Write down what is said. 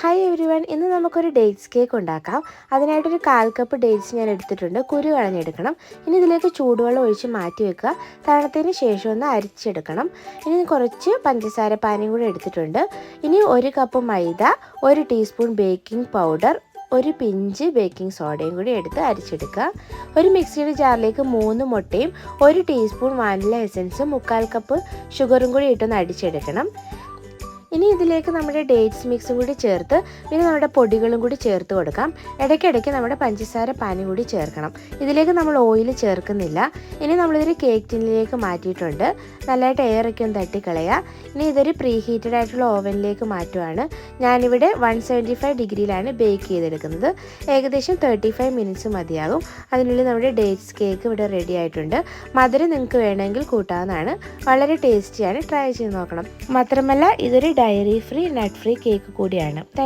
Hi everyone, ഇന്ന് നമുക്കൊരു dates cake ഉണ്ടാക്കാം. അതിനായിട്ടൊരു 1/4 കപ്പ് ഡേറ്റ്സ് ഞാൻ എടുത്തിട്ടുണ്ട്. കുരു കളഞ്ഞെടുക്കണം. ഇനി ഇതിലേക്ക് ചൂടുവെള്ളം ഒഴിച്ച് മാറ്റി വെക്കുക. തണുത്തതിന് ശേഷം ഒന്ന് അരിച്ചെടുക്കണം. ഇനി കുറച്ച് പഞ്ചസാര പാനിയും കൂടി എടുത്തിട്ടുണ്ട്. ഇനി 1 കപ്പ് മൈദ, 1 ടീസ്പൂൺ ബേക്കിംഗ് പൗഡർ, ഒരു പിഞ്ച് ബേക്കിംഗ് സോഡയും കൂടി എടുത്ത് അരിച്ചെടുക്കുക. ഒരു മിക്സിയുടെ ജാറിലേക്ക് 3 മുട്ടയും 1 ടീസ്പൂൺ വാനില എസൻസും 1/4 കപ്പ് ഷുഗറും കൂടി ഇട്ടൊന്ന് അടിച്ചെടുക്കണം. ഇനി ഇതിലേക്ക് നമ്മുടെ ഡേറ്റ്സ് മിക്സും കൂടി ചേർത്ത് പിന്നെ നമ്മുടെ പൊടികളും കൂടി ചേർത്ത് കൊടുക്കാം. ഇടയ്ക്കിടയ്ക്ക് നമ്മുടെ പഞ്ചസാര പാനി കൂടി ചേർക്കണം. ഇതിലേക്ക് നമ്മൾ ഓയിൽ ചേർക്കുന്നില്ല. ഇനി നമ്മളിതൊരു കേക്ക് ടിന്നിലേക്ക് മാറ്റിയിട്ടുണ്ട്. നല്ലതായിട്ട് എയറൊക്കെ ഒന്ന് തട്ടിക്കളയുക. ഇനി ഇതൊരു പ്രീ ഹീറ്റഡ് ആയിട്ടുള്ള ഓവനിലേക്ക് മാറ്റുവാണ്. ഞാനിവിടെ 175 ഡിഗ്രിയിലാണ് ബേക്ക് ചെയ്തെടുക്കുന്നത്. ഏകദേശം 35 മിനിറ്റ്സ് മതിയാകും. അതിനുള്ളിൽ നമ്മുടെ ഡേറ്റ്സ് കേക്ക് ഇവിടെ റെഡി ആയിട്ടുണ്ട്. മധുരം നിങ്ങൾക്ക് വേണമെങ്കിൽ കൂട്ടാവുന്നതാണ്. വളരെ ടേസ്റ്റിയാണ്. ട്രൈ ചെയ്ത് നോക്കണം. മാത്രമല്ല ഇതൊരു ഡയറി ഫ്രീ നട്ട് ഫ്രീ കേക്ക് കൂടിയാണ്.